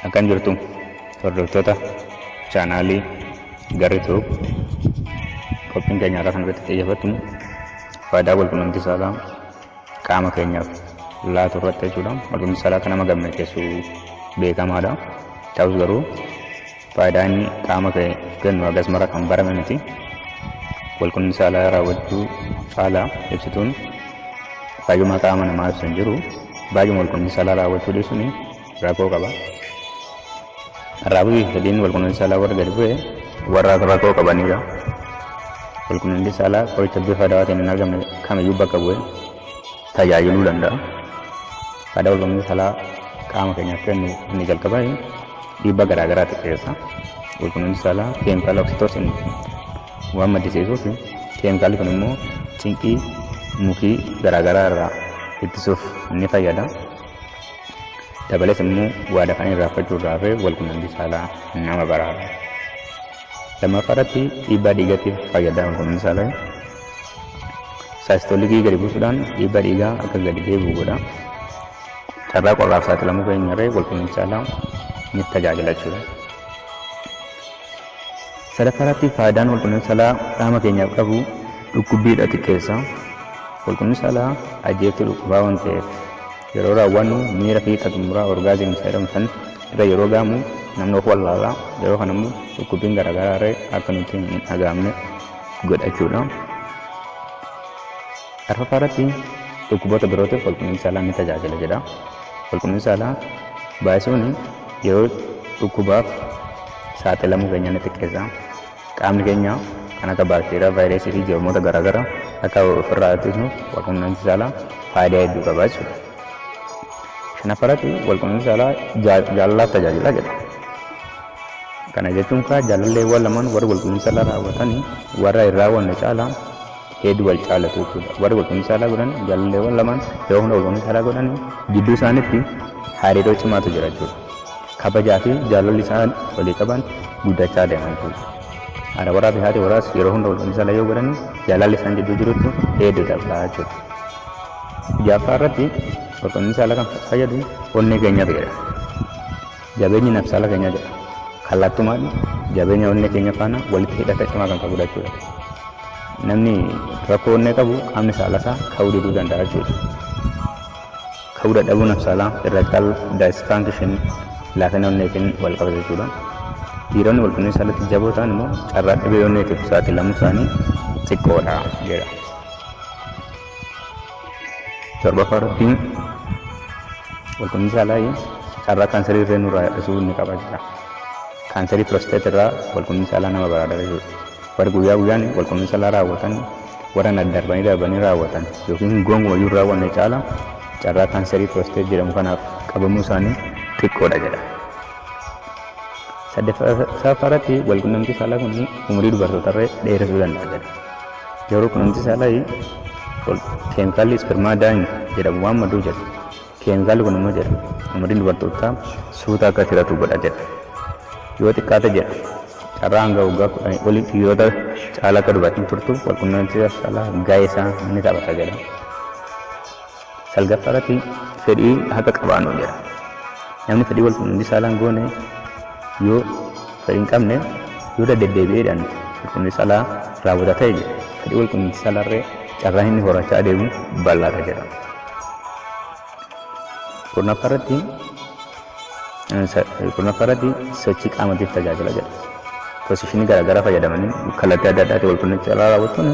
Akan jirtu hordoftoota chaanaalii Garri Tuub qophiin keenya irraa kan irratti xiyyeeffatu faayidaa walqunnamtii saalaa qaama keenyaaf laatu irratti jechuudha. Walqunnamtii saalaa kan nama gammachiisu beekamaadha. Ta'us garuu faayidaa inni qaama kennu hagas mara kan barame miti. Walqunnamtii saalaa raawwachuu caalaa ibsituun fayyummaa qaama namaa ibsu hin jiru. Baay'ee walqunnamtii saalaa raawwachuu dhiisuun rakkoo qaba. Raawwii fedhiin walqunnamtii saalaa warra gadi bu'e warra rakkoo qabanidha. Walqunnamtii saalaa qoricha bifa adawaatiin hin argamne kamiyyuu bakka bu'e tajaajiluu danda'a. Faayidaa walqunnamtii saalaa qaama keenyaaf kennu inni jalqabaa dhiibbaa garaagaraa xiqqeessa. Walqunnamtii saalaa keemikaala oksitoosin waan maddisiisuu fi keemikaalli kun immoo cinqii mukii garaagaraa irraa ittisuuf ni fayyada. Dabalees immoo waa dafanii irraanfachuu irraa fi walqunnamtii saalaa nama baraara. Lammaffaarratti dhiibbaa dhiigaatiif fayyada walqunnamtii saalaa. Saayistoolikii gadi buusuudhaan dhiibbaa dhiigaa akka gadi deebi'u godha. Carraa qorraaf saaxilamuu keenyarree walqunnamtii saalaa ni tajaajila jechuudha. Sadaffaarratti faayidaan walqunnamtii saalaa qaama keenyaaf qabu dhukkubbiidha xiqqeessa. Walqunnamtii saalaa ajjeeftuu dhukkubaa waan ta'eef yeroo raawwannu miira fi xumuraa orgaazimii jedhamu san irra yeroo gaamu namni of wallaalaa yeroo kana immoo dhukkubbiin garaagaraa irree akka nuti hin dhagahamne godhachuudha. Arfaffaarratti dhukkuboota birootiif walqunnamtii saalaa ni tajaajila jedha. Walqunnamtii saalaa baay'isuun yeroo dhukkubaaf saaxilamuu keenya ni xiqqeessa. Qaamni keenya kan akka baakteeriyaa, vaayirasii fi jarmoota garaagaraa akka ofirraa ittisnu walqunnamtii saalaa faayidaa hedduu qaba jechuudha. Shanaffaaratti walqunnamtii saalaa jaalalaaf tajaajila jedha. Kana jechuun jaalalleewwan lamaan warra walqunnamtii saalaa raawwatan warra hin raawwanne caalaa hedduu wal caalatu jechuudha. Warri walqunnamtii saalaa godhan jaalalleewwan lamaan yoo hunda walqunnamtii saalaa godhan gidduu isaaniitti hariiroo cimaatu jira jechuudha. Kabajaa fi jaalalli isaan walii qaban guddachaa deema jechuudha. Haadha warraa fi haati warraas yeroo hunda walqunnamtii saalaa yoo godhan jaalalli isaan gidduu jirutti hedduu dabala jechuudha. Ja'affaarratti walqunnamtii saalaa kan fayyadu onnee keenya fayyada. Jabeenyi nafsaalaa keenya jedha. Kallattumaan jabeenya onnee keenya faana walitti hidhata cimaa kan qabudha jechuudha. Namni rakkoo onnee qabu qaamni saalasaa ka'uu diduu danda'a jechuudha. Ka'uu dadhabuu nafsaalaa irratti daayispaankishin laafina onneetiin wal qabata jechuudha. Dhiironni walqunnamtii saalaatti jaboo ta'an immoo carraa dhibee onneetiif saaxilamuu isaanii xiqqoodha jedha. Torbaffaarratti walqunnamtii saalaa carraa kaanserii irree nurraa hir'isuu ni qaba jechuudha. Kaanserii piroosteet irraa walqunnamtii saalaa nama baraara jechuudha. Warri guyyaa guyyaan walqunnamtii saalaa raawwatan warra darbanii raawwatan yookiin gonkumayyuu hin raawwanne caala carraa kaanserii piroosteet jedhamu kanaaf qabamuu isaanii xiqqoodha jedha. Sadaffaarratti walqunnamtii saalaa kun umurii dubartootarree dheeresuu danda'a jedha. Yeroo qunnamtii saalaa keemikaalli ispermaadaayin jedhamu waan madduu jedha. Keemikaalli kun immoo jedha umuriin dubartootaa suuta akka tiratu godha jedha. Yoo xiqqaate jedha carraa hanga waggaa 10 olii dhiirota caalaa akka dubartiin turtu walqunnamtii saalaa gahee isaa ni taphata jedha. Salgaffaarratti fedhii haqa qabaannu jedha. Namni fedhii walqunnamtii saalaa hin goone yoo fedhii hin qabne yoo deddeebi'eedhaan walqunnamtii saalaa raawwata ta'e jedha. Fedhii walqunnamtii saalaa irree carraa inni horachaa adeemu bal'aadha jedha. Kurnaffaarratti sochii qaamatiif tajaajila jedha. Poosishinii garaagaraa fayyadamanii kallattii adda addaatiin walqunnamtii saalaa raawwachuun